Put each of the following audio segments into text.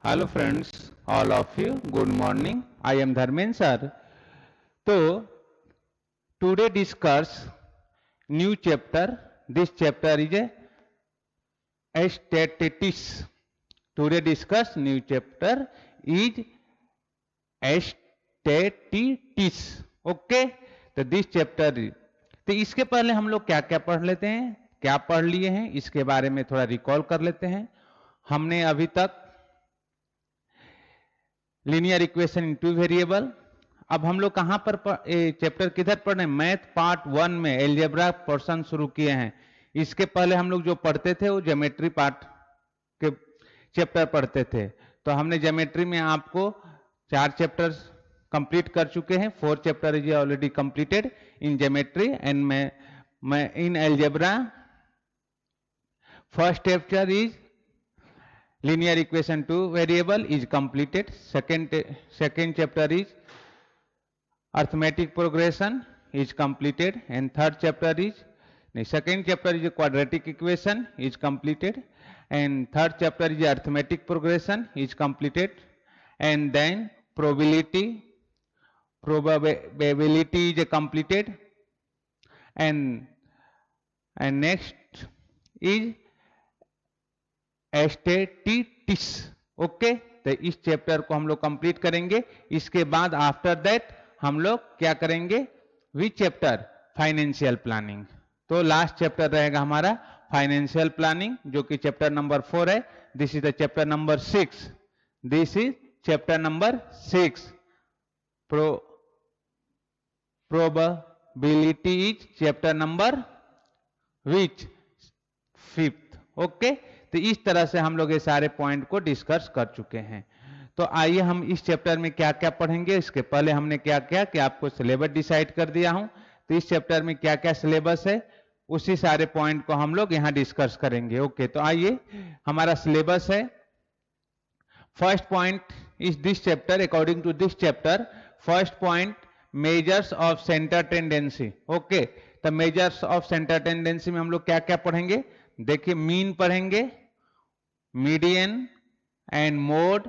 Hello friends, all of you, good morning. I am Dharmen sir. So today discuss new chapter. This chapter is a statistics. Today discuss new chapter is statistics. Okay, तो this chapter तो इसके पहले हम लोग क्या क्या पढ़ लेते हैं, क्या पढ़ लिए हैं, इसके बारे में थोड़ा रिकॉल कर लेते हैं। हमने अभी तक linear equation in two variable, अब हम लोग कहां पर चैप्टर किधर पढ़ रहे हैं, मैथ पार्ट 1 में एलजेब्रा पोर्शन शुरू किए हैं। इसके पहले हम लोग जो पढ़ते थे वो ज्योमेट्री पार्ट के चैप्टर पढ़ते थे। तो हमने ज्योमेट्री में आपको 4 चैप्टर्स कंप्लीट कर चुके हैं। 4 chapter is already completed in geometry and मैं in algebra. First chapter is linear equation to variable is completed. Second chapter is arithmetic progression is completed, and third chapter is second chapter is quadratic equation is completed, and third chapter is arithmetic progression is completed, and then probability is completed, and next is statistics. Okay, तो इस chapter को हम लोग complete करेंगे। इसके बाद after that हम लोग क्या करेंगे, विच चैप्टर, फाइनेंशियल प्लानिंग। तो लास्ट चैप्टर रहेगा हमारा फाइनेंशियल प्लानिंग, जो कि चैप्टर नंबर 4 है। This is the chapter number 6। This is chapter number 6। Probability is chapter number which, 5th। Okay, तो इस तरह से हम लोग ये सारे पॉइंट को डिस्कस कर चुके हैं। तो आइए हम इस चैप्टर में क्या क्या पढ़ेंगे। इसके पहले हमने क्या किया कि आपको सिलेबस डिसाइड कर दिया हूं। तो इस चैप्टर में क्या क्या सिलेबस है उसी सारे पॉइंट को हम लोग यहां डिस्कस करेंगे। ओके, तो आइए हमारा सिलेबस है। First point is this chapter, according to this chapter first point measures of centre tendency. Okay, तो मेजर्स ऑफ सेंटर टेंडेंसी में हम लोग क्या क्या पढ़ेंगे, देखिए मीन पढ़ेंगे, median and mode,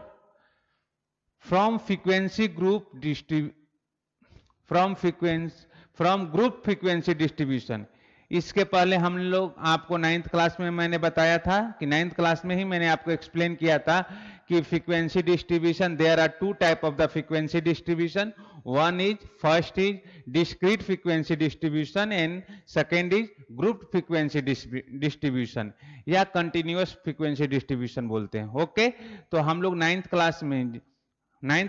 from frequency group from group frequency distribution. इसके पहले हम लोग आपको 9th क्लास में मैंने बताया था कि 9th क्लास में ही मैंने आपको एक्सप्लेन किया था कि frequency distribution, there are 2 type of the frequency distribution. one is first is discrete frequency distribution and second is grouped frequency distribution या continuous frequency distribution बोलते हैं। ओके, तो हम लोग 9th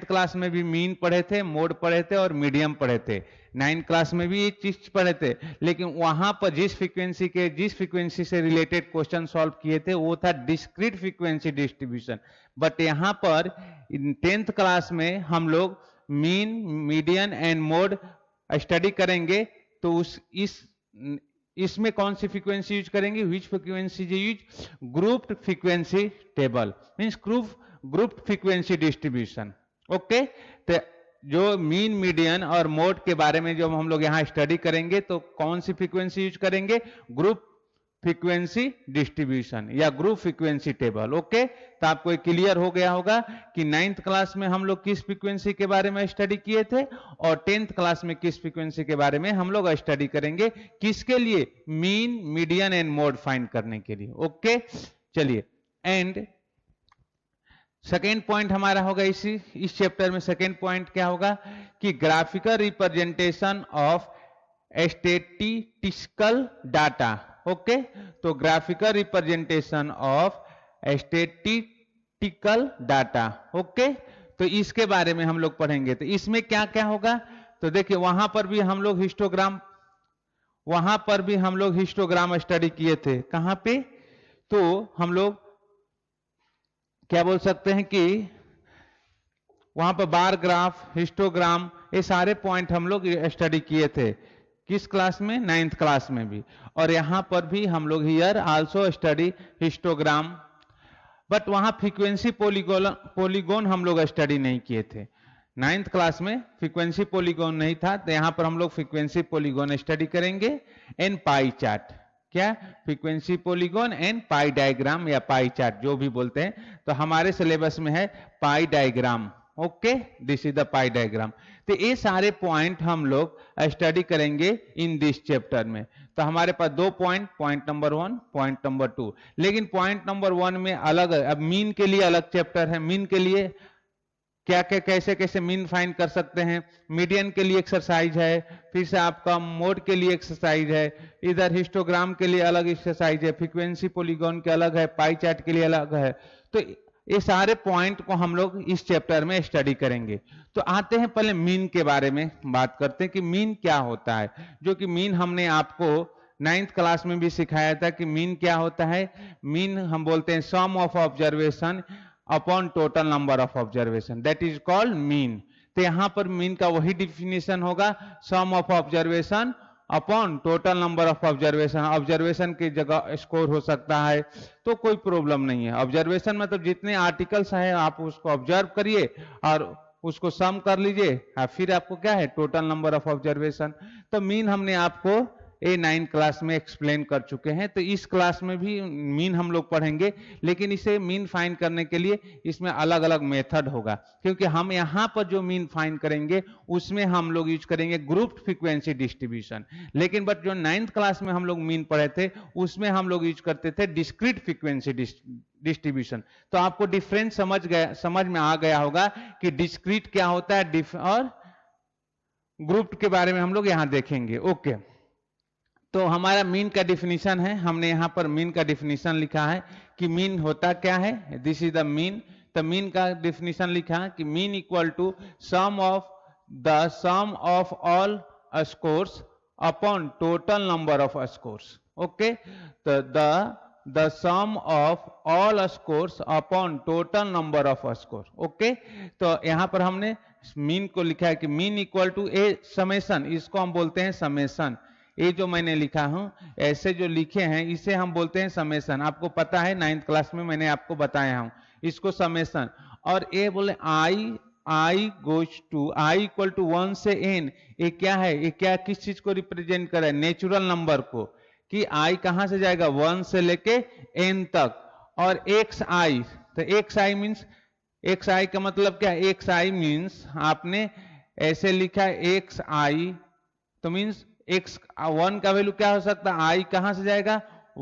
क्लास में भी मीन पढ़े थे, मोड पढ़े थे और मीडियम पढ़े थे। 9th क्लास में भी ये चीज पढ़े थे, लेकिन वहां पर जिस फ्रीक्वेंसी से रिलेटेड क्वेश्चन सॉल्व किए थे वो था डिस्क्रीट फ्रीक्वेंसी डिस्ट्रीब्यूशन। बट यहां पर 10th क्लास में हम लोग mean, median and mode study करेंगे। तो इसमें कौन सी फ्रीक्वेंसी यूज करेंगे, which frequency use, grouped frequency table, means grouped frequency distribution. Okay, तो जो मीन, मीडियन और मोड के बारे में जब हम लोग यहां स्टडी करेंगे तो कौन सी फ्रीक्वेंसी यूज करेंगे, ग्रुप फ्रीक्वेंसी डिस्ट्रीब्यूशन या ग्रुप फ्रीक्वेंसी टेबल। ओके, तो आपको ये क्लियर हो गया होगा कि 9th क्लास में हम लोग किस फ्रीक्वेंसी के बारे में स्टडी किए थे और 10th क्लास में किस फ्रीक्वेंसी के बारे में हम लोग स्टडी करेंगे, किसके लिए, mean, median and mode find करने के लिए। ओके, चलिए, एंड सेकेंड पॉइंट हमारा होगा इस चैप्टर में सेकेंड पॉइंट क्या होगा कि graphical representation of statistical data. Okay, तो graphical representation of statistical data. Okay, तो इसके बारे में हम लोग पढ़ेंगे। तो इसमें क्या क्या होगा, तो देखिए वहां पर भी हम लोग हिस्टोग्राम स्टडी किए थे। कहां पे, तो हम लोग क्या बोल सकते हैं कि वहां पर बार ग्राफ, हिस्टोग्राम, ये सारे पॉइंट हम लोग स्टडी किए थे। किस क्लास में, 9th क्लास में भी। और यहां पर भी हम लोग here also study histogram, but वहां फ्रीक्वेंसी पॉलीगॉन हम लोग स्टडी नहीं किए थे। 9th क्लास में फ्रीक्वेंसी पॉलीगॉन नहीं था, तो यहां पर हम लोग फ्रीक्वेंसी पॉलीगॉन स्टडी करेंगे। एंड पाई चार्ट, क्या, frequency polygon and pi diagram या पाई चार्ट जो भी बोलते हैं। तो हमारे सिलेबस में है पाई diagram. Okay, this is the pi diagram. तो ये सारे पॉइंट हम लोग स्टडी करेंगे इन दिस चैप्टर में। तो हमारे पास दो point, point number 1, point number 2। लेकिन पॉइंट नंबर 1 में अलग, अब मीन के लिए अलग चैप्टर है। मीन के लिए क्या क्या कैसे कैसे मीन फाइंड कर सकते हैं, मीडियन के लिए एक्सरसाइज है, फिर से आपका मोड के लिए एक्सरसाइज है, इधर हिस्टोग्राम के लिए अलग एक्सरसाइज है, फ्रीक्वेंसी पॉलीगॉन के अलग है, पाई चार्ट के लिए अलग है। तो ये सारे पॉइंट को हम लोग इस चैप्टर में स्टडी करेंगे। तो आते हैं पहले मीन के बारे में बात करते हैं कि मीन क्या होता है। जो कि मीन हमने आपको 9th क्लास में भी सिखाया था कि मीन क्या होता है। मीन हम बोलते हैं sum of observation upon total number of observation, that is called mean. तो यहां पर मीन का वही डिफिनेशन होगा, sum of observation upon total number of observation. Observation की जगह स्कोर हो सकता है, तो कोई प्रॉब्लम नहीं है। ऑब्जर्वेशन मतलब जितने आर्टिकल्स हैं आप उसको ऑब्जर्व करिए और उसको सम कर लीजिए, फिर आपको क्या है, टोटल नंबर ऑफ ऑब्जर्वेशन। तो मीन हमने आपको A9 क्लास में एक्सप्लेन कर चुके हैं। तो इस क्लास में भी मीन हम लोग पढ़ेंगे, लेकिन इसे मीन फाइंड करने के लिए इसमें अलग अलग मेथड होगा, क्योंकि हम यहाँ पर जो मीन फाइंड करेंगे उसमें हम लोग यूज करेंगे ग्रुप फ्रीक्वेंसी डिस्ट्रीब्यूशन। लेकिन बट जो 9th क्लास में हम लोग मीन पढ़े थे उसमें हम लोग यूज करते थे डिस्क्रीट फ्रीक्वेंसी डिस्ट्रीब्यूशन। तो आपको डिफरेंस समझ में आ गया होगा कि डिस्क्रीट क्या होता है और ग्रुप के बारे में हम लोग यहाँ देखेंगे। ओके, तो हमारा मीन का डिफिनीशन है, हमने यहां पर मीन का डिफिनीशन लिखा है कि मीन होता क्या है, दिस इज द मीन। तो मीन का डिफिनीशन लिखा है कि mean equal to sum of all scores upon total number of scores. Okay, तो the sum of all scores upon total number of score. Okay, तो यहां पर हमने मीन को लिखा है कि mean equal to a summation, इसको हम बोलते हैं समेशन। ये जो मैंने लिखा हूं, ऐसे जो लिखे हैं इसे हम बोलते हैं समेशन। आपको पता है 9th क्लास में मैंने आपको बताया हूं इसको समेशन। और ये बोले I goes to, I equal to 1 से n, ये क्या है, ये क्या किस चीज को रिप्रेजेंट कर रहा है, नेचुरल नंबर को, कि आई कहां से जाएगा 1 से लेके n तक। और एक्स आई, तो x i means, x i का मतलब क्या है, एक्स आई मीन्स आपने ऐसे लिखा है एक्स आई, तो मीन्स एक्स 1 का वैल्यू क्या हो सकता है, आई कहां से जाएगा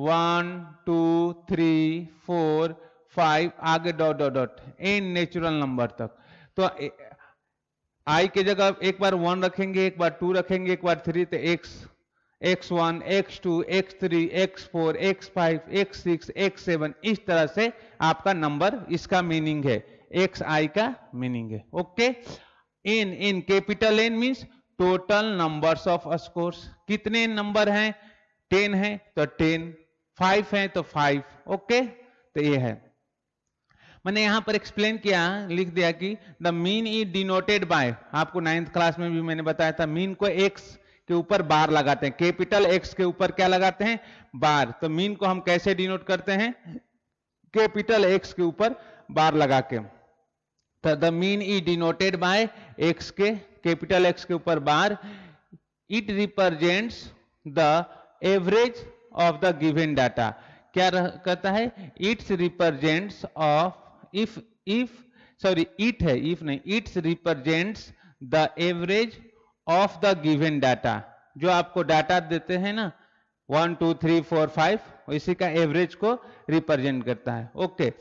1 2 3 4 5 आगे dot dot dot n natural number तक। तो आई के जगह एक बार 1 रखेंगे, एक बार 2 रखेंगे, एक बार 3, तो x1 x2 x3 x4 x5 x6 x7 इस तरह से आपका नंबर, इसका मीनिंग है, एक्स आई का मीनिंग है। Okay, in capital n means total numbers of scores. कितने नंबर हैं, 10 है तो 10, 5 है तो 5। ओके, तो ये है, मैंने यहां पर एक्सप्लेन किया, लिख दिया कि the mean is denoted bye, आपको 9th क्लास में भी मैंने बताया था, मीन को एक्स के ऊपर बार लगाते हैं, कैपिटल एक्स के ऊपर क्या लगाते हैं, बार। तो मीन को हम कैसे डिनोट करते हैं, कैपिटल एक्स के ऊपर बार लगा के। तो the mean is denoted by x के, कैपिटल एक्स के ऊपर bar, it represents the average of the given data. क्या कहता है, इट्स रिप्रेजेंट्स ऑफ, इट है, इफ नहीं, it's represents the average of the given data. जो आपको डाटा देते हैं ना 1 2 3 4 5, इसी का एवरेज को रिप्रेजेंट करता है। ओके,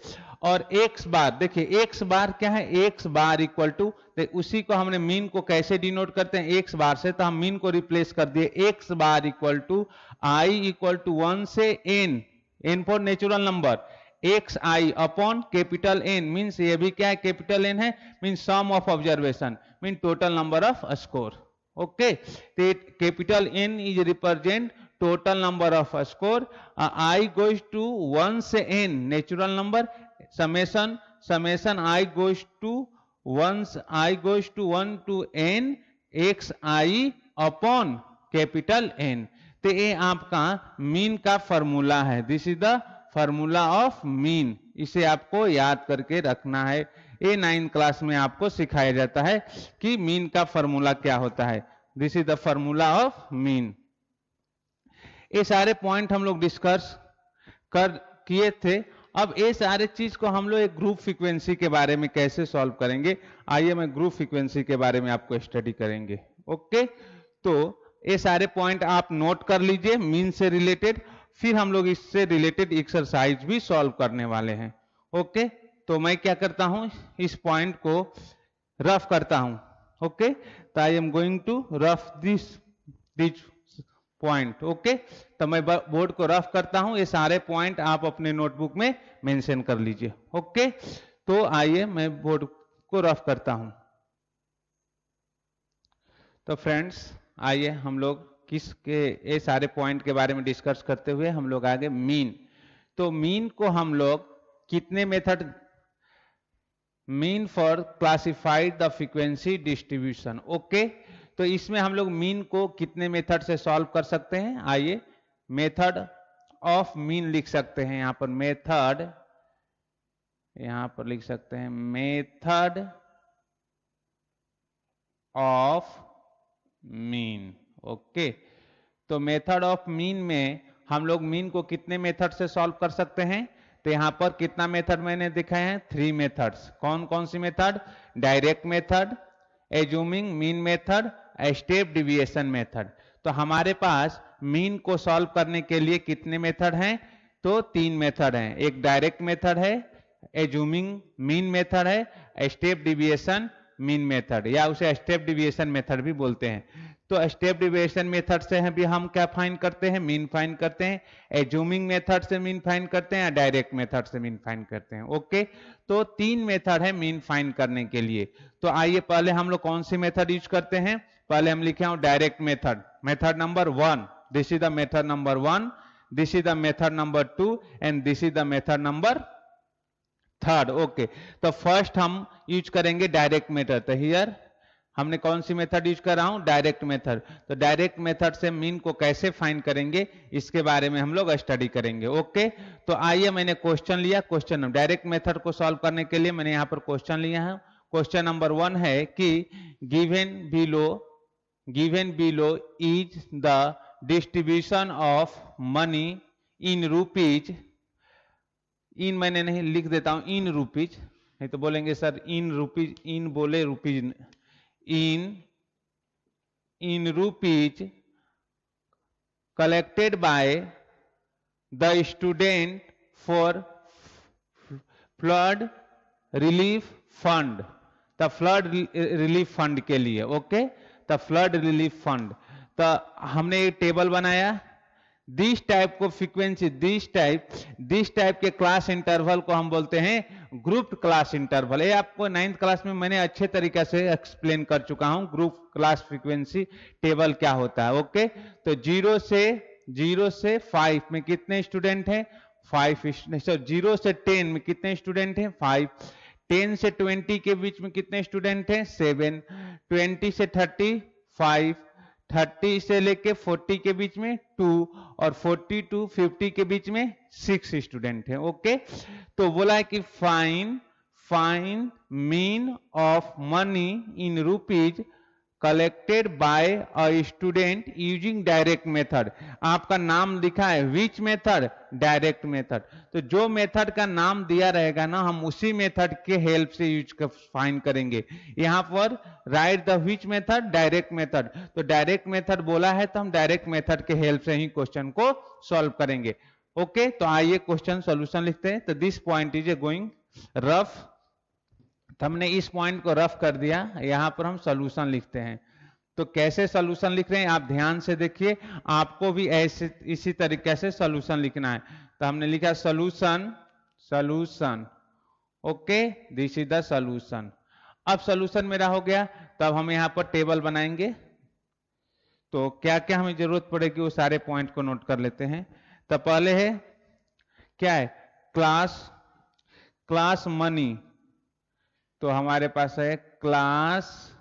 और एक्स बार, देखिए एक्स बार क्या है, एक्स बार इक्वल टू, उसी को हमने मीन को कैसे डिनोट करते हैं, एक्स बार से, तो हम मीन को रिप्लेस कर दिए, x bar equal to I equal to 1 से n for natural number, x i upon capital n, means ये भी क्या है, कैपिटल एन है, means sum of observation, mean total number of score. Okay, capital n is represent total number of score, i goes to 1 से n natural number, summation i goes to 1 to n x i upon capital n. तो ये आपका mean का formula है, this is the formula of mean, इसे आपको याद करके रखना है। ये 9th क्लास में आपको सिखाया जाता है कि मीन का फॉर्मूला क्या होता है, this is the formula of mean. ये सारे पॉइंट हम लोग डिस्कस कर किए थे। अब ये सारे चीज को हम लोग एक ग्रुप फ्रीक्वेंसी के बारे में कैसे सॉल्व करेंगे, आइए मैं ग्रुप फ्रीक्वेंसी के बारे में आपको स्टडी करेंगे। ओके, तो ये सारे पॉइंट आप नोट कर लीजिए मीन से रिलेटेड, फिर हम लोग इससे रिलेटेड एक्सरसाइज भी सॉल्व करने वाले हैं। ओके, तो मैं क्या करता हूं, इस पॉइंट को रफ करता हूं। ओके, तो I am going to rough this point. Okay, तो मैं बोर्ड को रफ करता हूं, ये सारे पॉइंट आप अपने नोटबुक में मेंशन कर लीजिए। ओके, तो आइए मैं बोर्ड को रफ करता हूं। तो फ्रेंड्स आइए हम लोग किसके ये सारे पॉइंट के बारे में डिस्कस करते हुए हम लोग आगे मीन। तो मीन को हम लोग कितने method, mean for classified the frequency distribution. Okay, तो इसमें हम लोग मीन को कितने मेथड से सॉल्व कर सकते हैं, आइए मेथड ऑफ मीन लिख सकते हैं। यहां पर मेथड, यहां पर लिख सकते हैं मेथड ऑफ मीन। ओके, तो मेथड ऑफ मीन में हम लोग मीन को कितने मेथड से सॉल्व कर सकते हैं, तो यहां पर कितना मेथड मैंने दिखाए हैं, 3 मेथड्स। कौन कौन सी method, direct method, assuming mean method, step deviation method. तो हमारे पास मीन को सॉल्व करने के लिए कितने मेथड हैं, तो 3 मेथड हैं। एक डायरेक्ट मेथड है, एज्यूमिंग मीन मेथड है, स्टेप डिविएशन मीन मेथड, या उसे स्टेप डिविएशन मेथड भी बोलते हैं। तो स्टेप डिविएशन मेथड से भी हम क्या फाइंड करते हैं, मीन फाइंड करते हैं, एज्यूमिंग मेथड से मीन फाइंड करते हैं, या डायरेक्ट मेथड से मीन फाइंड करते हैं। ओके, तो 3 मेथड है मीन फाइंड करने के लिए। तो आइए पहले हम लोग कौन सी मेथड यूज करते हैं, पहले हम लिखे हूं direct method, method number 1, this is the method number 1, this is the method number 2 and this is the method number 3। Okay, तो फर्स्ट हम यूज करेंगे डायरेक्ट मेथड। तो हियर हमने कौन सी मेथड यूज कर रहा हूं, डायरेक्ट मेथड। तो डायरेक्ट मेथड से मीन को कैसे फाइंड करेंगे इसके बारे में हम लोग स्टडी करेंगे। ओके, तो आइए मैंने क्वेश्चन लिया, क्वेश्चन डायरेक्ट मेथड को सॉल्व करने के लिए मैंने यहां पर क्वेश्चन लिया है। क्वेश्चन नंबर 1 है कि given below is the distribution of money in rupees, इन मैंने नहीं लिख देता हूं इन रूपीज, नहीं तो बोलेंगे सर इन रूपीज, इन बोले rupees, in rupees collected by the student for flood relief fund, the flood relief fund के लिए। Okay, the flood relief fund, तो हमने एक टेबल बनाया, दिस टाइप को फ्रीक्वेंसी, दिस टाइप के क्लास इंटरवल को हम बोलते हैं ग्रुप क्लास इंटरवल। ये आपको 9th क्लास में मैंने अच्छे तरीके से एक्सप्लेन कर चुका हूं, ग्रुप क्लास फ्रीक्वेंसी टेबल क्या होता है। ओके, तो 0 से 5 में कितने स्टूडेंट हैं, 5। 0 से 10 में कितने स्टूडेंट हैं, 5। 10 से 20 के बीच में कितने स्टूडेंट हैं, 7। 20 से 30 5, 30 से लेके 40 के बीच में 2, और 40 to 50 के बीच में 6 स्टूडेंट हैं। ओके, तो बोला है कि fine mean of money in rupees collected by a student using direct method. आपका नाम लिखा है विच मेथड, डायरेक्ट मेथड। तो जो मेथड का नाम दिया रहेगा ना, हम उसी मेथड के हेल्प से यूज फाइंड करेंगे। यहां पर right the which method, direct method. तो डायरेक्ट मेथड बोला है तो हम डायरेक्ट मेथड के हेल्प से ही क्वेश्चन को सॉल्व करेंगे। ओके, तो आइए क्वेश्चन सॉल्यूशन लिखते हैं। तो this point is a going rough, तो हमने इस पॉइंट को रफ कर दिया, यहां पर हम सॉल्यूशन लिखते हैं। तो कैसे सॉल्यूशन लिख रहे हैं आप ध्यान से देखिए, आपको भी ऐसे इसी तरीके से सॉल्यूशन लिखना है। तो हमने लिखा solution. Okay, this is the solution. अब सॉल्यूशन मेरा हो गया, तब हम यहां पर टेबल बनाएंगे। तो क्या क्या हमें जरूरत पड़ेगी वो सारे पॉइंट को नोट कर लेते हैं। तो पहले है क्या है, क्लास मनी। तो हमारे पास है class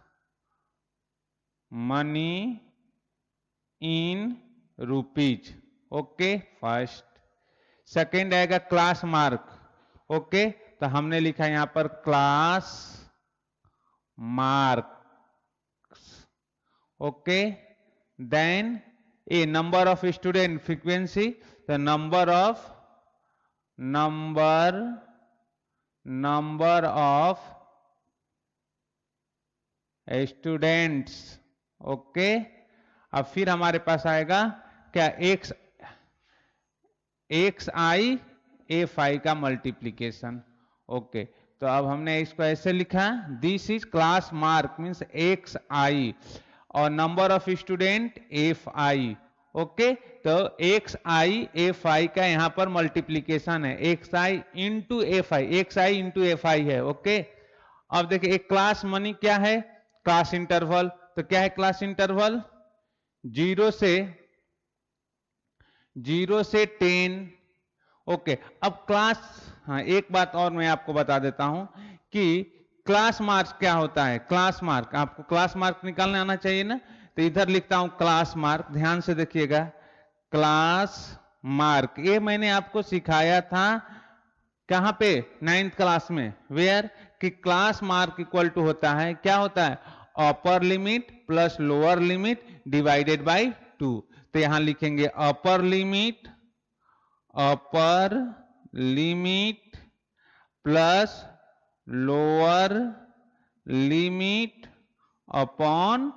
money in rupees. Okay, first. Second आएगा क्लास मार्क। ओके, तो हमने लिखा यहां पर class marks. Okay, then a number of student frequency, तो नंबर ऑफ स्टूडेंट्स। ओके, अब फिर हमारे पास आएगा क्या, एक्स आई एफ आई का मल्टीप्लीकेशन। ओके, तो अब हमने इसको ऐसे लिखा, this is class mark means x i और number of student f i. Okay, तो एक्स आई एफ आई का यहां पर मल्टीप्लीकेशन है, x i into f i, x i into f i है। ओके, अब देखिए एक क्लास मनी क्या है, क्लास इंटरवल। तो क्या है क्लास इंटरवल, 0 से 10। ओके, अब क्लास, हाँ एक बात और मैं आपको बता देता हूं कि क्लास मार्क्स क्या होता है। क्लास मार्क, आपको क्लास मार्क निकालने आना चाहिए ना, तो इधर लिखता हूं क्लास मार्क, ध्यान से देखिएगा, क्लास मार्क ये मैंने आपको सिखाया था कहां पे, 9th क्लास में, वेयर कि क्लास मार्क इक्वल टू होता है, क्या होता है, अपर limit plus lower limit divided by 2। तो यहां लिखेंगे अपर limit plus lower limit upon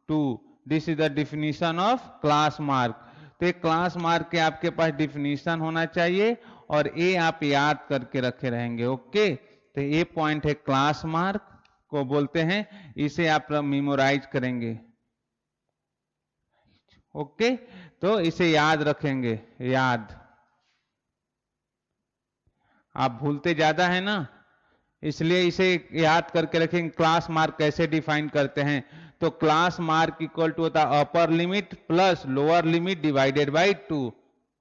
2। This is the definition of class mark. तो एक क्लास मार्क के आपके पास डिफिनीशन होना चाहिए और ये आप याद करके रखे रहेंगे। ओके, तो ये पॉइंट है क्लास मार्क को बोलते हैं, इसे आप मेमोराइज करेंगे। ओके, तो इसे याद रखेंगे, याद, आप भूलते ज्यादा है ना, इसलिए इसे याद करके रखेंगे। क्लास मार्क कैसे डिफाइन करते हैं, तो क्लास मार्क इक्वल टू होता है अपर limit plus lower limit divided by 2।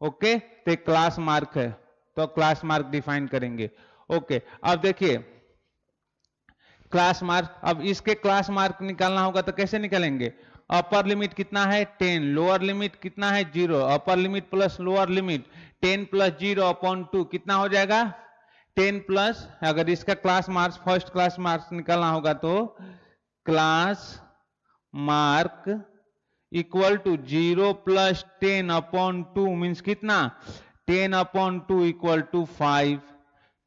Okay, तो क्लास मार्क है, तो क्लास मार्क डिफाइन करेंगे। ओके, अब देखिए क्लास मार्क, अब इसके क्लास मार्क निकालना होगा तो कैसे निकालेंगे, अपर लिमिट कितना है 10, लोअर लिमिट कितना है 0, upper limit plus lower limit 10 plus 0 upon 2 कितना हो जाएगा 10 प्लस, अगर इसका class marks first class marks निकालना होगा तो class mark equal to 0 plus 10 upon 2 means कितना 10 अपॉन 2 इक्वल टू 5।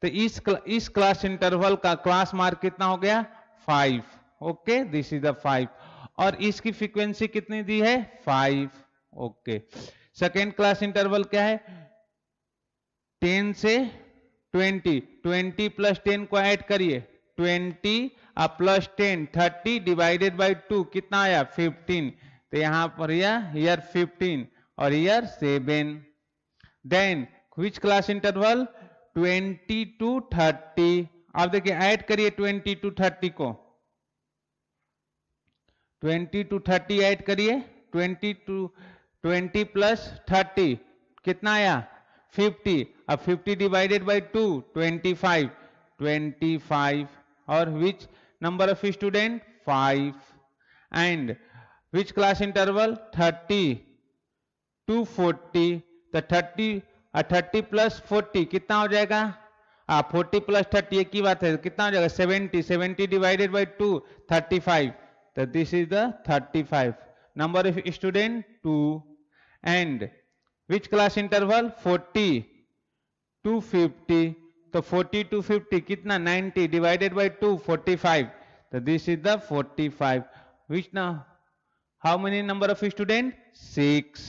तो इस क्लास इंटरवल का क्लास मार्क कितना हो गया 5। ओके, दिस इज द 5 और इसकी फ्रीक्वेंसी कितनी दी है 5। ओके, सेकेंड क्लास इंटरवल क्या है 10 से 20, 20 प्लस 10 को ऐड करिए 20 प्लस 10 30 डिवाइडेड बाय 2 कितना आया 15। तो यहां पर ईयर 15 और year 7। Then which class interval 20 to 30। अब देखिए ऐड करिए 20 टू 30 को, 20 टू 30 ऐड करिए, 20 प्लस 30 कितना आया 50। अब 50 डिवाइडेड बाय 2 25 और which number of student 5 and which class interval 30 to 40। तो 30 प्लस 40 कितना हो जाएगा 40 प्लस 30 एक ही बात है, कितना हो जाएगा 70 डिवाइडेड बाय 2 35। तो this is the 35 number of student 2 and which class interval 40 to 50। तो 40 टू 50 कितना 90 डिवाइडेड बाय 2 45। तो दिस इज द 45 विच ना how many number of student 6।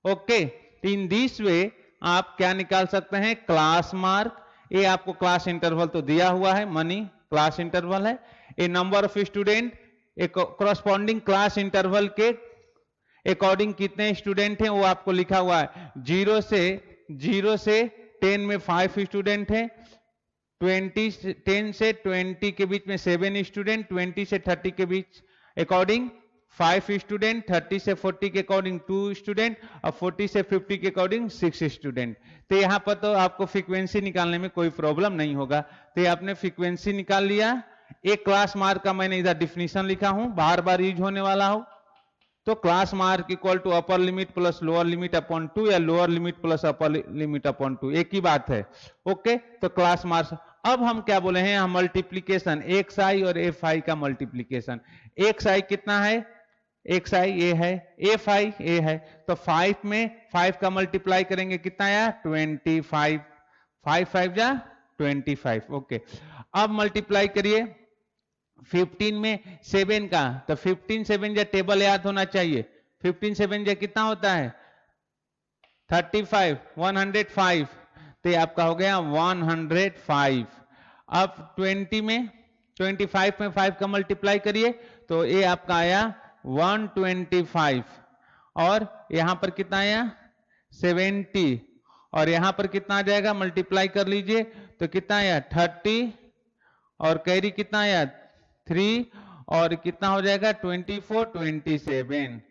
Okay, in this way आप क्या निकाल सकते हैं क्लास मार्क। ये आपको क्लास इंटरवल तो दिया हुआ है, मनी क्लास इंटरवल है, ए नंबर ऑफ स्टूडेंट एक कॉरस्पॉन्डिंग क्लास इंटरवल के अकॉर्डिंग कितने स्टूडेंट हैं वो आपको लिखा हुआ है। 0 से 10 में 5 स्टूडेंट हैं, 10 से 20 के बीच में 7 स्टूडेंट, 20 से 30 के बीच अकॉर्डिंग 5 स्टूडेंट, 30 से 40 के अकॉर्डिंग 2 स्टूडेंट और 40 से 50 के अकॉर्डिंग 6 स्टूडेंट। तो यहाँ पर तो आपको फ्रीक्वेंसी निकालने में कोई प्रॉब्लम नहीं होगा। तो आपने फ्रीक्वेंसी निकाल लिया। एक क्लास मार्क का मैंने इधर डिफिनीशन लिखा हूं, बार बार यूज होने वाला हो, तो class mark equal to upper limit plus lower limit upon 2 या lower limit plus upper limit upon 2 एक ही बात है। ओके, तो क्लास मार्क। अब हम क्या बोले हैं मल्टीप्लीकेशन, एक्स आई और एफ आई का मल्टीप्लीकेशन। एक्स आई कितना है एक्स आई ए है, एफ आई ए है, तो 5 में 5 का मल्टीप्लाई करेंगे कितना आया 25, 5 5 जा 25। ओके, अब मल्टीप्लाई करिए 15 में 7 का, तो 15 7 जा टेबल याद होना चाहिए, 15 7 जा कितना होता है 35, 105, तो ये आपका हो गया 105। अब 25 में 5 का मल्टीप्लाई करिए तो ये आपका आया 125, और यहां पर कितना आया 70, और यहां पर कितना आ जाएगा मल्टीप्लाई कर लीजिए तो कितना आया 30, और कैरी कितना आया 3, और कितना हो जाएगा 24 27।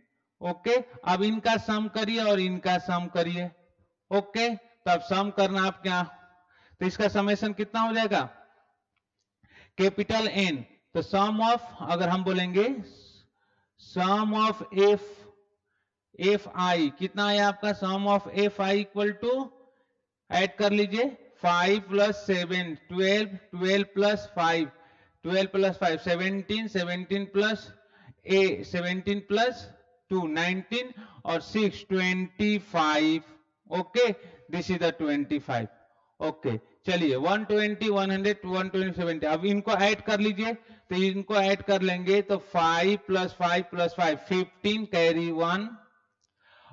ओके, अब इनका सम करिए और इनका सम करिए। ओके, तो अब सम करना आप क्या, तो इसका समेशन कितना हो जाएगा कैपिटल एन, तो सम ऑफ, अगर हम बोलेंगे सम ऑफ एफ आई कितना है आपका, sum of f i equal to, add कर लीजिए 5 plus 7 12, 12 plus 5 12 plus 5 17, 17 plus 17 plus 2 19, और 6 25। Okay, this is the 25। Okay, चलिए 120 100 120 70, अब इनको ऐड कर लीजिए, तो इनको ऐड कर लेंगे तो 5 प्लस 5 प्लस 5 15, कैरी 1,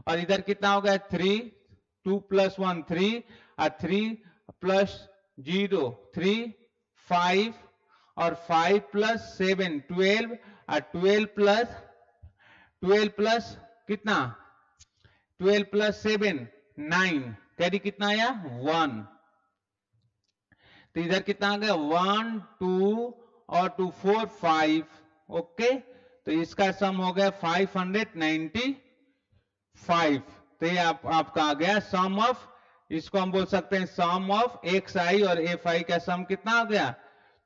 और इधर कितना हो गया 3, 2 प्लस 1 3, और 3 प्लस 0 3 5, और 5 प्लस 7 12, और 12 प्लस कितना 12 प्लस 7 9, कैरी कितना आया 1, तो इधर कितना आ गया 1 2 और 2 4 5। ओके, तो इसका सम हो गया 595। तो ये आपका आ गया सम ऑफ, इसको हम बोल सकते हैं सम ऑफ एक्स आई और एफ आई का सम कितना आ गया,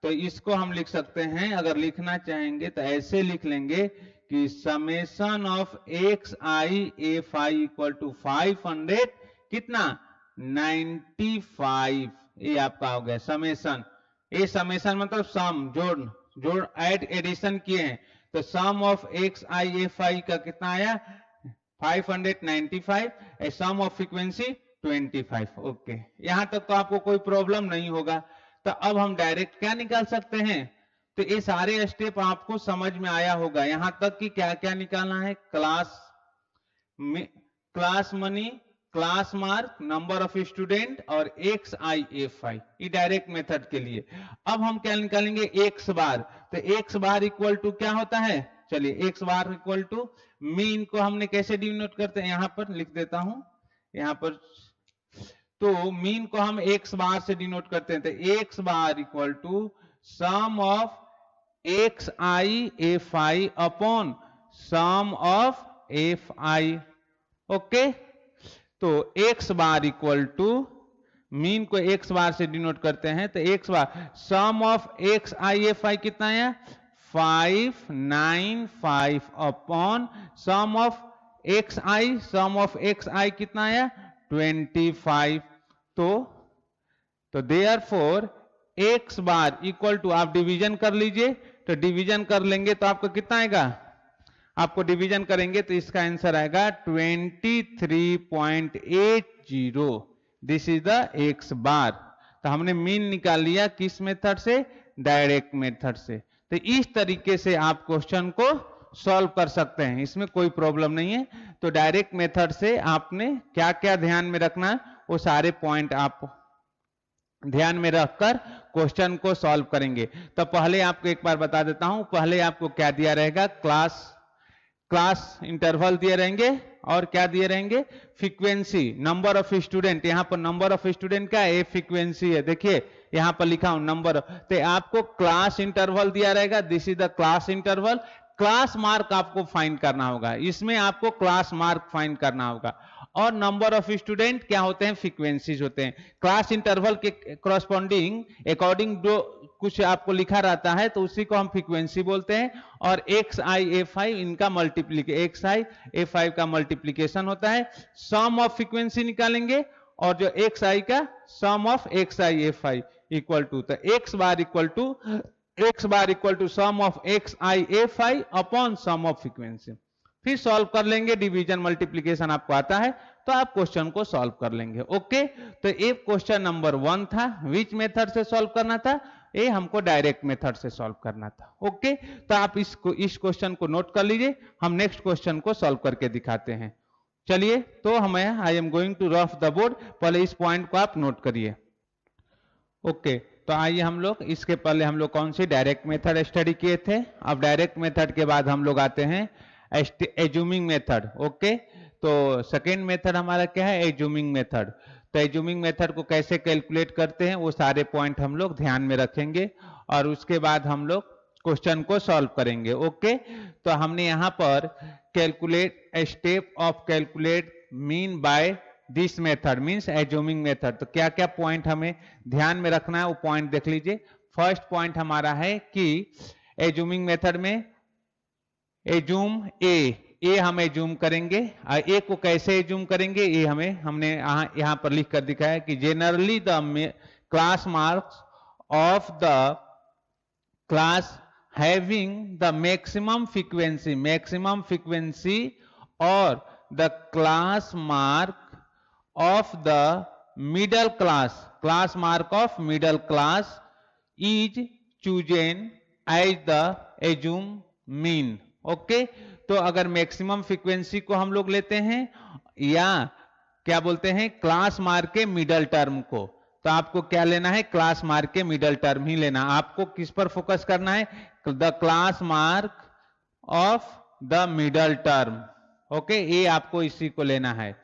तो इसको हम लिख सकते हैं, अगर लिखना चाहेंगे तो ऐसे लिख लेंगे कि summation of x i f i equal to 500 कितना 95। ये आपका हो गया समेशन, ये समेशन मतलब सम, जोड़ ऐड एडिशन किए हैं, तो sum of x i f i का कितना आया 595, a sum of frequency 25। Okay, यहां तक तो आपको कोई प्रॉब्लम नहीं होगा। तो अब हम डायरेक्ट क्या निकाल सकते हैं, तो ये सारे स्टेप आपको समझ में आया होगा, यहां तक कि क्या क्या निकालना है, class money, class mark, number of student, और एक्स आई एफ आई, ये डायरेक्ट मेथड के लिए। अब हम क्या निकालेंगे एक्स बार, तो एक्स बार इक्वल टू क्या होता है, चलिए x bar equal to mean को हमने कैसे डिनोट करते हैं, यहां पर लिख देता हूं, यहां पर तो मीन को हम एक्स बार से डिनोट करते हैं, तो x bar equal to sum of x i f i upon sum of f i. Okay, तो x bar equal to mean को एक्स बार से डिनोट करते हैं, तो x bar sum of x i f i कितना है 595 upon sum of x i, sum of x i कितना है 25। तो therefore x bar equal to, आप डिवीजन कर लीजिए, तो डिवीजन कर लेंगे तो आपको कितना आएगा, आपको डिवीजन करेंगे तो इसका आंसर आएगा 23.80। दिस इज द एक्स बार। तो हमने मीन निकाल लिया किस मेथड से, डायरेक्ट मेथड से। तो इस तरीके से आप क्वेश्चन को सॉल्व कर सकते हैं, इसमें कोई प्रॉब्लम नहीं है। तो डायरेक्ट मेथड से आपने क्या क्या ध्यान में रखना, वो सारे पॉइंट आप ध्यान में रखकर क्वेश्चन को सॉल्व करेंगे। तो पहले आपको एक बार बता देता हूं, पहले आपको क्या दिया रहेगा, क्लास इंटरवल दिए रहेंगे, और क्या दिए रहेंगे फ्रीक्वेंसी, नंबर ऑफ स्टूडेंट, यहां पर नंबर ऑफ स्टूडेंट क्या है फ्रीक्वेंसी है, देखिए यहां पर लिखा हूं नंबर, तो आपको क्लास इंटरवल दिया रहेगा, this is the class interval. Class mark आपको फाइंड करना होगा, इसमें आपको क्लास मार्क फाइंड करना होगा, और नंबर ऑफ स्टूडेंट क्या होते हैं फ्रीक्वेंसीज होते हैं। क्लास इंटरवल के करस्पॉन्डिंग अकॉर्डिंग जो कुछ आपको लिखा रहता है तो उसी को हम फ्रीक्वेंसी बोलते हैं, और एक्स आई एफ आई इनका multiplication, x i f i का मल्टीप्लीकेशन होता है। सम ऑफ फ्रीक्वेंसी निकालेंगे, और जो एक्स आई का sum of x i f i equal to, तो x bar equal to sum of x i f i upon sum of frequency. फिर solve कर लेंगे, डिवीजन मल्टीप्लीकेशन आपको आता है तो आप क्वेश्चन को सॉल्व कर लेंगे। ओके, तो ये क्वेश्चन नंबर 1 था, विच मेथड से सॉल्व करना था, ये हमको डायरेक्ट मेथड से सॉल्व करना था। ओके, तो आप इस क्वेश्चन को नोट कर लीजिए, हम नेक्स्ट क्वेश्चन को सॉल्व करके दिखाते हैं। चलिए, तो हमें I am going to rough the board, पहले इस पॉइंट को आप नोट करिए। ओके, तो आइए हम लोग, इसके पहले हम लोग कौन सी डायरेक्ट मेथड स्टडी किए थे, अब डायरेक्ट मेथड के बाद हम लोग आते हैं एज्यूमिंग मेथड। ओके, तो सेकेंड मेथड हमारा क्या है, एज्यूमिंग मेथड। तो एज्यूमिंग मेथड को कैसे कैलकुलेट करते हैं वो सारे पॉइंट हम लोग ध्यान में रखेंगे और उसके बाद हम लोग क्वेश्चन को सॉल्व करेंगे। ओके, तो हमने यहाँ पर calculate step of calculate mean by this method means assuming method. तो क्या क्या पॉइंट हमें ध्यान में रखना है वो पॉइंट देख लीजिए। फर्स्ट पॉइंट हमारा है कि एज्यूमिंग मेथड में एज्यूम ए हम एज्यूम करेंगे। ए को कैसे एज्यूम करेंगे ये हमने यहाँ पर लिख कर दिखाया कि generally the class marks of the class having the maximum frequency और the class mark of the middle class mark of middle class is chosen as the assumed mean। Okay, तो अगर मैक्सिमम फ्रीक्वेंसी को हम लोग लेते हैं या क्या बोलते हैं क्लास मार्क के मिडल टर्म को, तो आपको क्या लेना है, क्लास मार्क के मिडल टर्म ही लेना। आपको किस पर फोकस करना है, the class mark of the middle term. Okay, ये आपको इसी को लेना है।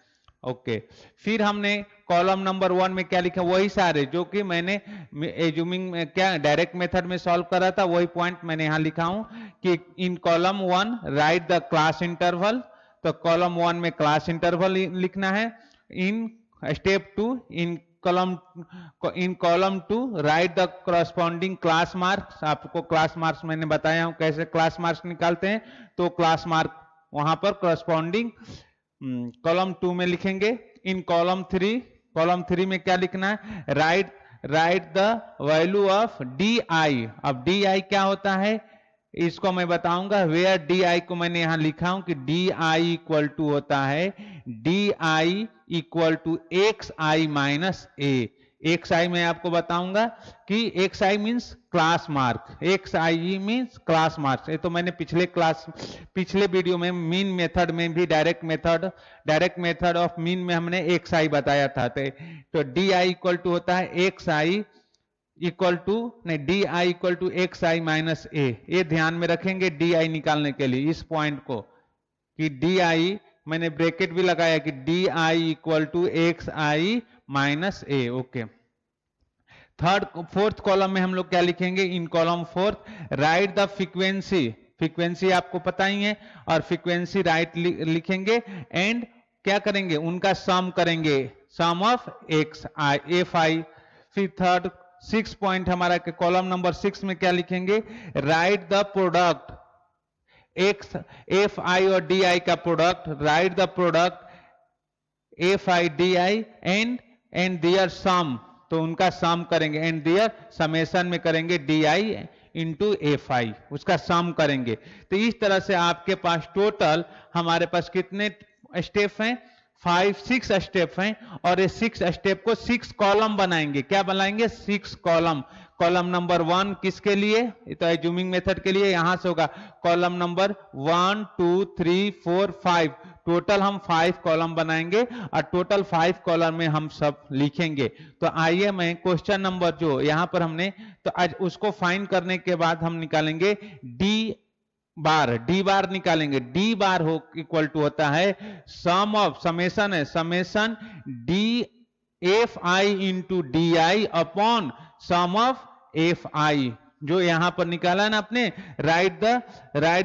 ओके, फिर हमने कॉलम नंबर 1 में क्या लिखा, वही सारे जो कि मैंने एज्यूमिंग में क्या डायरेक्ट मेथड में सॉल्व करा था वही पॉइंट मैंने यहां लिखा हूं कि इन column 1 right the class interval. तो कॉलम 1 में क्लास इंटरवल लिखना है। In step 2 in column 2 right the corresponding class marks. आपको क्लास मार्क्स मैंने बताया हूं कैसे क्लास मार्क्स निकालते हैं, तो क्लास मार्क वहां पर करस्पॉन्डिंग कॉलम 2 में लिखेंगे। इन कॉलम 3 में क्या लिखना है, right the value of d आई। अब डी आई क्या होता है इसको मैं बताऊंगा, वेयर डी आई को मैंने यहां लिखा हूं कि डी आई इक्वल टू होता है d i equal to x i minus a. X i मैं आपको बताऊंगा कि x i means class mark, x i means class marks. ये तो मैंने पिछले वीडियो में मीन मेथड में भी डायरेक्ट मेथड ऑफ मीन में हमने एक्स आई बताया था। तो डी आई इक्वल टू होता है x i equal to d i equal to x i minus a. ये ध्यान में रखेंगे डी आई निकालने के लिए इस पॉइंट को कि डी आई मैंने ब्रैकेट भी लगाया कि d i equal to x i minus a. Okay, fourth column में हम लोग क्या लिखेंगे, in column 4 write the frequency आपको पता ही है और फ्रीक्वेंसी राइट लिखेंगे एंड क्या करेंगे उनका सम करेंगे, sum of x i f i. फिर थर्ड 6 पॉइंट हमारा कॉलम नंबर 6 में क्या लिखेंगे, right the product x f i और डी आई का product, right the product f i d i and their sum. तो उनका सम करेंगे एंड दियर समेशन में करेंगे d i into f i, उसका सम करेंगे। तो इस तरह से आपके पास टोटल हमारे पास कितने स्टेप हैं, 6 स्टेप हैं और ये 6 स्टेप को 6 कॉलम बनाएंगे। क्या बनाएंगे, 6 कॉलम। कॉलम नंबर 1 किसके लिए, तो एज्यूमिंग मेथड के लिए, यहां से होगा कॉलम नंबर 1 2 3 4 5, टोटल हम 5 कॉलम बनाएंगे और टोटल 5 कॉलम में हम सब लिखेंगे। तो आइए मैं क्वेश्चन नंबर जो यहां पर हमने तो आज उसको फाइंड करने के बाद हम निकालेंगे डी बार निकालेंगे। डी बार हो इक्वल टू होता है सम ऑफ, समेशन है, summation d f i into d i upon sum of f i, जो यहां पर निकाला ना आपने, right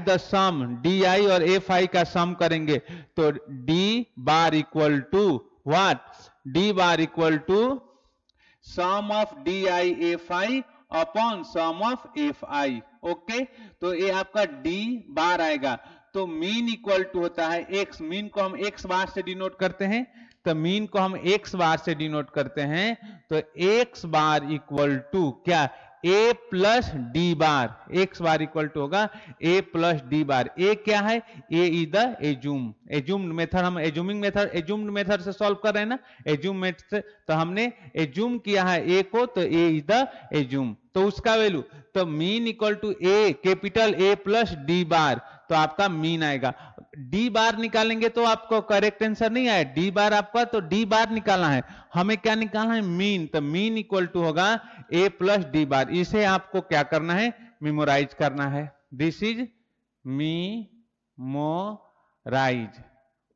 the sum d i और एफ आई का सम करेंगे। तो d bar equal to what, d bar equal to sum of d i f i upon sum of f i. Okay, तो ये आपका डी बार आएगा। तो मीन इक्वल टू होता है एक्स, मीन को हम एक्स बार से डिनोट करते हैं, तो मीन को हम एक्स बार से डिनोट करते हैं। तो एक्स बार इक्वल टू क्या, a plus d bar, x bar equal to होगा a plus d bar. A क्या है? A is the assumed method, हम एज्यूम्ड मेथड से सॉल्व कर रहे हैं ना, एज्यूम मेथड से, तो हमने एज्यूम किया है ए को, तो ए इज द एज्यूम, तो उसका वैल्यू, तो mean equal to a capital A plus d bar, तो आपका मीन आएगा। डी बार निकालेंगे तो आपको करेक्ट आंसर नहीं आया, डी बार आपका, तो डी बार निकालना है, हमें क्या निकालना है? मीन, तो मीन इक्वल टू होगा ए प्लस डी बार। इसे आपको क्या करना है? मेमोराइज करना है। This is memorise.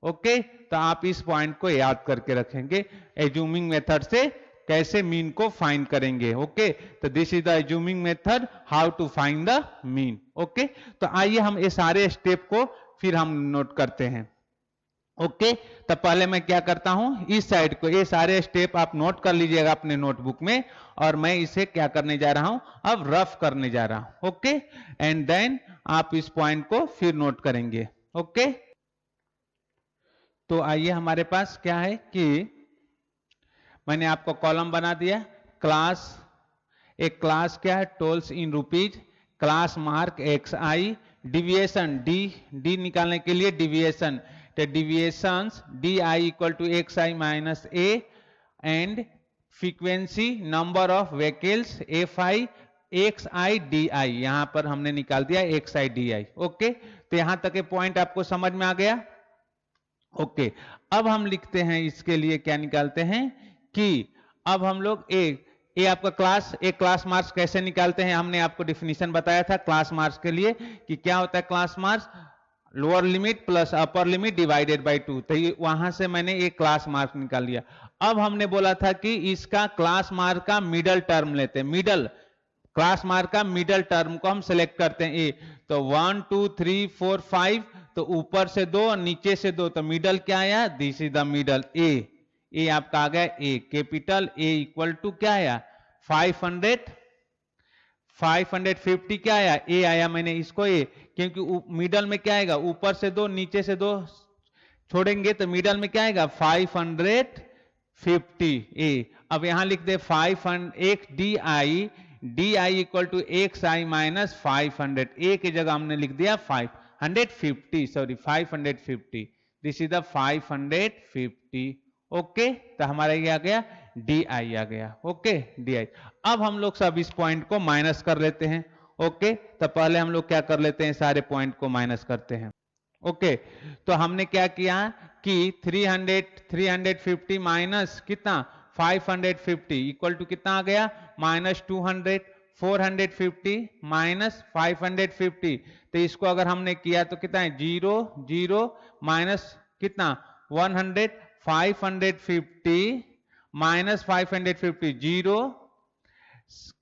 ओके, तो आप इस पॉइंट को याद करके रखेंगे, एज्यूमिंग मेथड से कैसे मीन को फाइंड करेंगे। ओके, तो this is the assuming method, how to find the mean. Okay, तो आइए हम ये सारे स्टेप को फिर हम नोट करते हैं। ओके, तो पहले मैं क्या करता हूं, इस साइड को ये सारे स्टेप आप नोट कर लीजिएगा अपने नोटबुक में, और मैं इसे क्या करने जा रहा हूं, अब रफ करने जा रहा हूं। ओके, एंड देन आप इस पॉइंट को फिर नोट करेंगे। ओके, तो आइए हमारे पास क्या है कि मैंने आपको कॉलम बना दिया, क्लास, एक क्लास क्या है? Tolls in rupees, class mark x i, deviation d निकालने के लिए डिविएशन, तो deviations d i equal to x i minus a, and frequency number of vehicles f i x i d i, यहां पर हमने निकाल दिया x i d i. Okay, तो यहां तक के पॉइंट आपको समझ में आ गया। ओके, अब हम लिखते हैं इसके लिए क्या निकालते हैं कि अब हम लोग ए आपका क्लास मार्क्स कैसे निकालते हैं, हमने आपको डिफिनीशन बताया था क्लास मार्क्स के लिए कि क्या होता है class marks, lower limit plus upper limit divided by 2, तो ये वहां से मैंने एक क्लास मार्क निकाल लिया। अब हमने बोला था कि इसका क्लास मार्क का मिडल टर्म लेते हैं, मिडल क्लास मार्क का मिडल टर्म को हम सिलेक्ट करते हैं ए, तो 1 2 3 4 5, तो ऊपर से 2 और नीचे से 2, तो मिडल क्या आया? दिस इज द मिडल ए आपका आ गया ए, कैपिटल ए इक्वल टू क्या आया? 550 क्या आया? ए आया, मैंने इसको ए, क्योंकि मिडल में क्या आएगा? ऊपर से 2 नीचे से 2 छोड़ेंगे तो मिडल में क्या आएगा? 550 ए। अब यहां लिख दे 500 d i equal to x i minus 500, a की जगह हमने लिख दिया 550, दिस इज द 550। ओके, तो हमारा ये आ गया डी आई आ गया। Okay, D I. अब हम लोग सब इस पॉइंट को माइनस कर लेते हैं। ओके, तो पहले हम लोग क्या कर लेते हैं, सारे पॉइंट को माइनस करते हैं। ओके, तो हमने क्या किया कि 350 माइनस कितना 550 इक्वल टू कितना आ गया? माइनस 200, 450 माइनस 550, तो इसको अगर हमने किया तो कितना है? 0 0 माइनस कितना 100, 550 माइनस 550 0,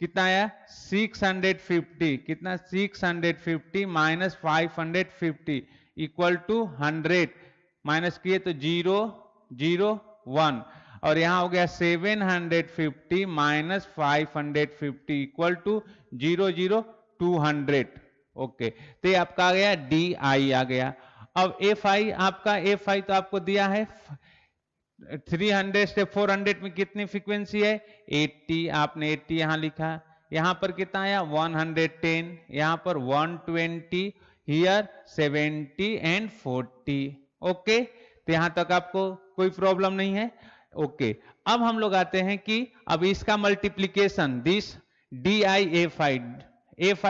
कितना आया? 650, कितना 650 माइनस 550 इक्वल टू 100, माइनस किए तो 0 0 1, और यहां हो गया 750 माइनस 550 इक्वल टू 0 0 200। ओके, तो ये आपका आ गया डी आई आ गया। अब एफ आई, आपका एफ आई तो आपको दिया है 300 से 400 में कितनी फ्रीक्वेंसी है? 80, आपने 80 यहां लिखा, यहां पर कितना आया? 110, यहां पर 120, हियर 70 एंड 40। ओके, तो यहां तक आपको कोई प्रॉब्लम नहीं है। ओके, अब हम लोग आते हैं कि अब इसका multiplication, this D i f i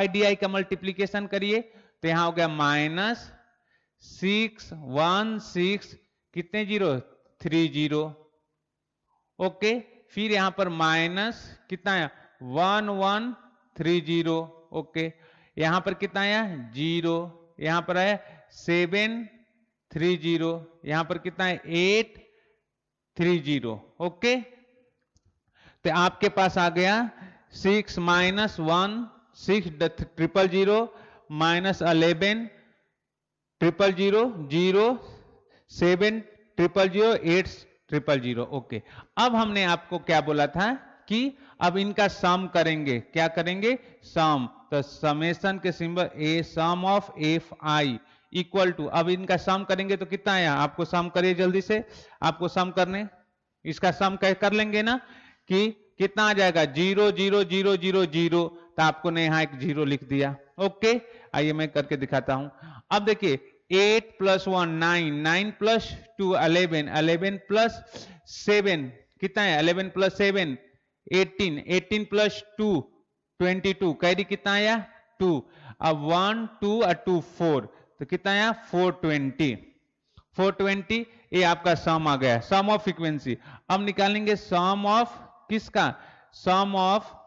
d i का मल्टीप्लीकेशन करिए, तो यहां हो गया माइनस 616, कितने जीरो? 30। ओके, फिर यहां पर माइनस कितना है? 1130। ओके, यहां पर कितना आया? 0, यहां पर आया 730, यहां पर कितना है? 830। ओके, तो आपके पास आ गया 6 माइनस 1 600 माइनस 11 000 0 7 000 8 000। ओके, अब हमने आपको क्या बोला था कि अब इनका सम करेंगे, क्या करेंगे? सम, तो समेशन के symbol a sum of f i equal to, अब इनका सम करेंगे तो कितना आया? आपको सम करिए जल्दी से, आपको सम करने, इसका सम कर लेंगे ना कि कितना आ जाएगा? 0 0 0 0 0, तो आपको ने यहाँ एक 0 लिख दिया। ओके, आइए मैं करके दिखाता हूं। अब देखिए 8 + 1 9, 9 + 2 11, 11 + 7 कितना है, 11 + 7 18, 18 + 2 22, कैरी कितना आया 2, अब 1 2 और 2 4, तो कितना आया 420, 420 ये आपका सम आ गया, सम ऑफ फ्रीक्वेंसी। अब निकालेंगे सम ऑफ किसका, sum of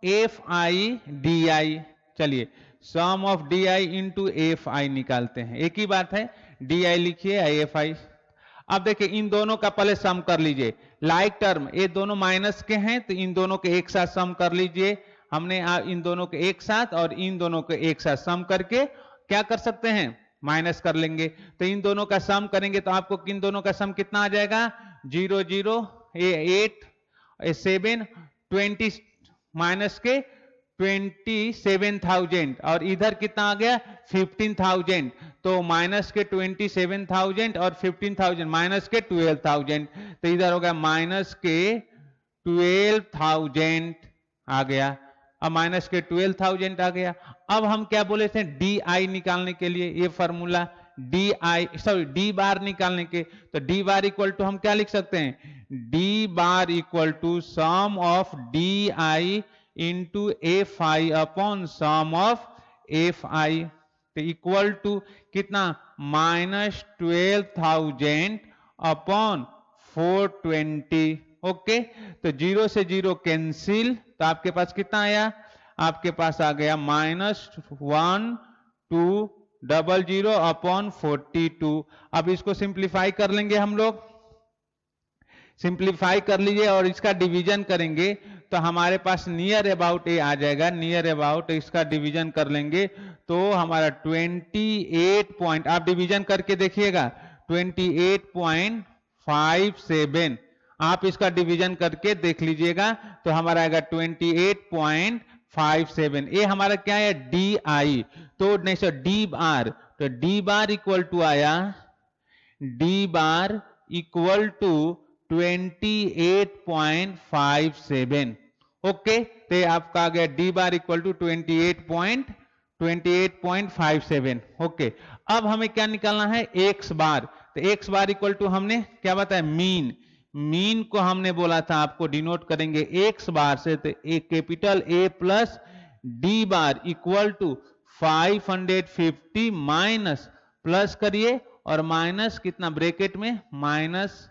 f i d i. चलिए sum of d i into f i निकालते हैं, एक ही बात है, डी आई लिखिए एफ आई। अब देखिए इन दोनों का पहले सम कर लीजिए, लाइक टर्म ये दोनों माइनस के हैं तो इन दोनों के एक साथ सम कर लीजिए। हमने इन दोनों के एक साथ और इन दोनों के एक साथ सम करके क्या कर सकते हैं, माइनस कर लेंगे। तो इन दोनों का सम करेंगे तो आपको किन दोनों का सम कितना आ जाएगा, 0 0 8 7 20 माइनस के 27,000 और इधर कितना आ गया 15,000, तो माइनस के 27,000 और 15,000 माइनस के 12,000, तो इधर हो गया माइनस के 12,000 आ गया। अब माइनस के 12,000 आ गया। अब हम क्या बोले थे डी आई निकालने के लिए, ये फॉर्मूला डी बार निकालने के, तो डी बार इक्वल टू हम क्या लिख सकते हैं, d bar equal to sum of d i into f i upon sum of f i, तो इक्वल टू कितना -12,000 अपॉन 420। ओके, तो 0 से 0 कैंसिल, तो आपके पास कितना आया, आपके पास आ गया -1200 अपॉन 42। अब इसको सिंप्लीफाई कर लेंगे हम लोग, सिंप्लीफाई कर लीजिए और इसका डिवीजन करेंगे तो हमारे पास नियर अबाउट ये आ जाएगा, नियर अबाउट इसका डिवीजन कर लेंगे तो हमारा 28 पॉइंट, आप डिवीजन करके देखिएगा 28.57, आप इसका डिवीजन करके देख लीजिएगा तो हमारा आएगा 28.57। ये हमारा क्या है डी आई, तो नहीं सर डी बार, तो डी बार इक्वल टू आया, d bar equal to 28.57। Okay, तो आपका आ गया d bar equal to 28.57। Okay, अब हमें क्या निकालना है एक्स बार, तो एक्स बार इक्वल टू हमने क्या बताया मीन, मीन को हमने बोला था आपको डिनोट करेंगे एक्स बार से, तो एक capital A plus d bar equal to 550 minus plus करिए और माइनस कितना ब्रैकेट में माइनस,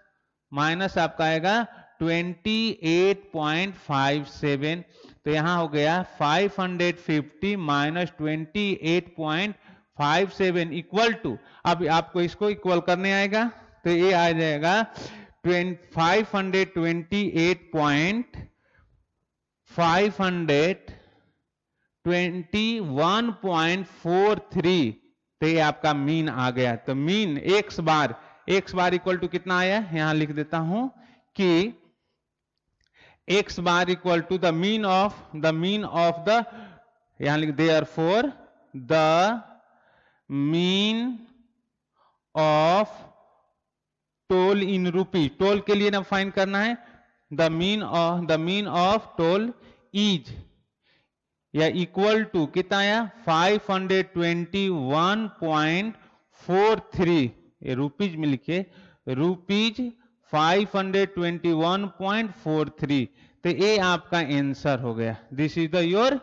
माइनस आपका आएगा 28.57, तो यहां हो गया 550 माइनस 28.57 इक्वल टू, अब आपको इसको इक्वल करने आएगा तो ये आ जाएगा 521.43, तो ये आपका मीन आ गया। तो mean x bar equal to कितना आया, यहां लिख देता हूं कि x bar equal to the mean of the, यहां लिख therefore the mean of toll in rupees, toll के लिए ना फाइंड करना है, the mean of toll is या इक्वल टू कितना आया 521.43, ये रुपीज में लिखे रुपीज 521.43, तो ये आपका आंसर हो गया, this is the your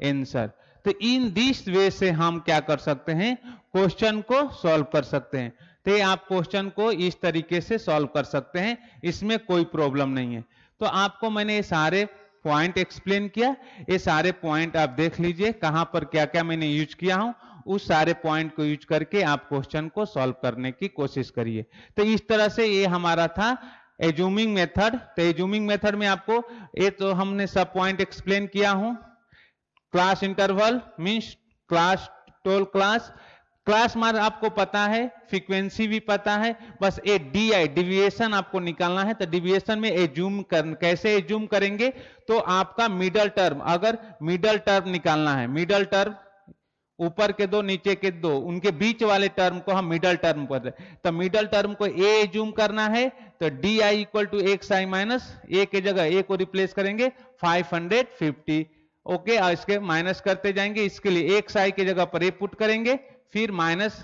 answer. तो इन दिस वे से हम क्या कर सकते हैं, क्वेश्चन को सॉल्व कर सकते हैं। तो आप क्वेश्चन को इस तरीके से सॉल्व कर सकते हैं, इसमें कोई प्रॉब्लम नहीं है। तो आपको मैंने ये सारे पॉइंट एक्सप्लेन किया, ये सारे पॉइंट आप देख लीजिए कहां पर क्या क्या मैंने यूज किया हूं, उस सारे पॉइंट को यूज करके आप क्वेश्चन को सॉल्व करने की कोशिश करिए। तो इस तरह से ये हमारा था एज्यूमिंग मेथड। तो एज्यूमिंग मेथड में आपको ये तो हमने सब पॉइंट एक्सप्लेन किया हूं, class interval means class toll class, class मार आपको पता है, फ्रीक्वेंसी भी पता है, बस ए डी आई डिविएशन आपको निकालना है। तो डिविएशन में एज्यूम कैसे एज्यूम करेंगे, तो आपका मिडल टर्म, अगर मिडल टर्म निकालना है, मिडल टर्म ऊपर के दो नीचे के दो, उनके बीच वाले टर्म को हम मिडल टर्म पर, तो मिडल टर्म को ए जूम करना है, तो d i equal to x i minus a के जगह ए को रिप्लेस करेंगे 550। ओके, और इसके माइनस करते जाएंगे, इसके लिए एक्स आई के जगह पर ए पुट करेंगे, फिर माइनस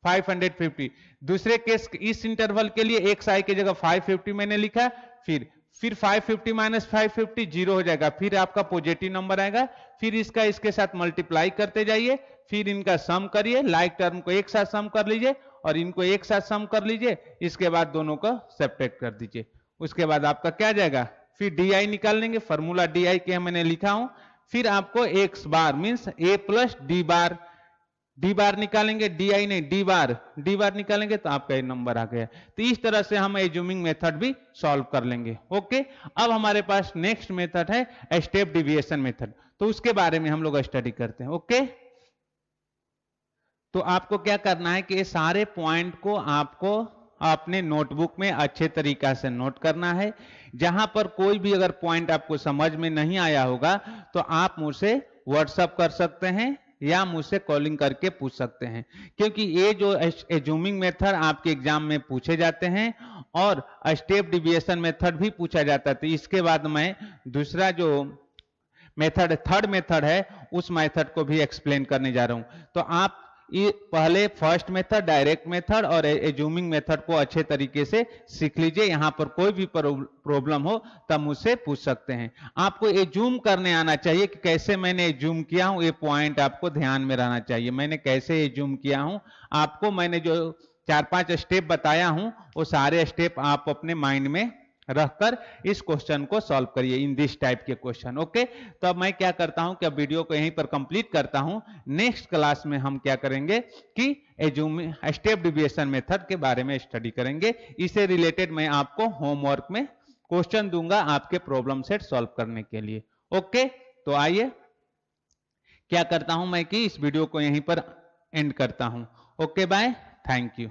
550। दूसरे केस इस इंटरवल के लिए एक्स आई की जगह 550 मैंने लिखा, फिर 550 माइनस 550 जीरो हो जाएगा, फिर आपका पॉजिटिव नंबर आएगा, फिर इसका इसके साथ मल्टीप्लाई करते जाइए, फिर इनका सम करिए, लाइक टर्म को एक साथ सम कर लीजिए और इनको एक साथ सम कर लीजिए, इसके बाद दोनों को सब्ट्रैक्ट कर दीजिए। उसके बाद आपका क्या जाएगा, फिर डी आई निकाल लेंगे, फॉर्मूला डी आई के मैंने लिखा हूं, फिर आपको एक्स बार मीन्स ए प्लस डी बार निकालेंगे, डी आई नहीं डी बार निकालेंगे तो आपका ये नंबर आ गया। तो इस तरह से हम एज्यूमिंग मेथड भी सॉल्व कर लेंगे। ओके, अब हमारे पास नेक्स्ट मेथड है स्टेप डिविएशन मेथड, तो उसके बारे में हम लोग स्टडी करते हैं। ओके, तो आपको क्या करना है कि ये सारे पॉइंट को आपको अपने नोटबुक में अच्छे तरीका से नोट करना है। जहां पर कोई भी अगर पॉइंट आपको समझ में नहीं आया होगा तो आप मुझसे व्हाट्सएप कर सकते हैं या मुझसे कॉलिंग करके पूछ सकते हैं, क्योंकि ये जो एज्यूमिंग मेथड आपके एग्जाम में पूछे जाते हैं और स्टेप डिविएशन मेथड भी पूछा जाता है। तो इसके बाद मैं दूसरा जो मेथड थर्ड मेथड है उस मेथड को भी एक्सप्लेन करने जा रहा हूं। तो आप ये पहले फर्स्ट मेथड डायरेक्ट मेथड और एज्यूमिंग मेथड को अच्छे तरीके से सीख लीजिए। यहां पर कोई भी प्रॉब्लम हो तब मुझसे पूछ सकते हैं। आपको एज्यूम करने आना चाहिए कि कैसे मैंने एज्यूम किया हूं, ये पॉइंट आपको ध्यान में रहना चाहिए। मैंने कैसे एज्यूम किया हूं, आपको मैंने जो 4-5 स्टेप बताया हूं वो सारे स्टेप आप अपने माइंड में रखकर इस क्वेश्चन को सॉल्व करिए, इन दिस टाइप के क्वेश्चन। ओके, तो अब मैं क्या करता हूं कि अब वीडियो को यहीं पर कंप्लीट करता हूं। नेक्स्ट क्लास में हम क्या करेंगे कि एज्यूमिंग स्टेप डिविएशन मेथड के बारे में स्टडी करेंगे। इससे रिलेटेड मैं आपको होमवर्क में क्वेश्चन दूंगा आपके प्रॉब्लम सेट सॉल्व करने के लिए। ओके, तो आइए क्या करता हूं मैं कि इस वीडियो को यहीं पर एंड करता हूं। Okay, bye, thank you.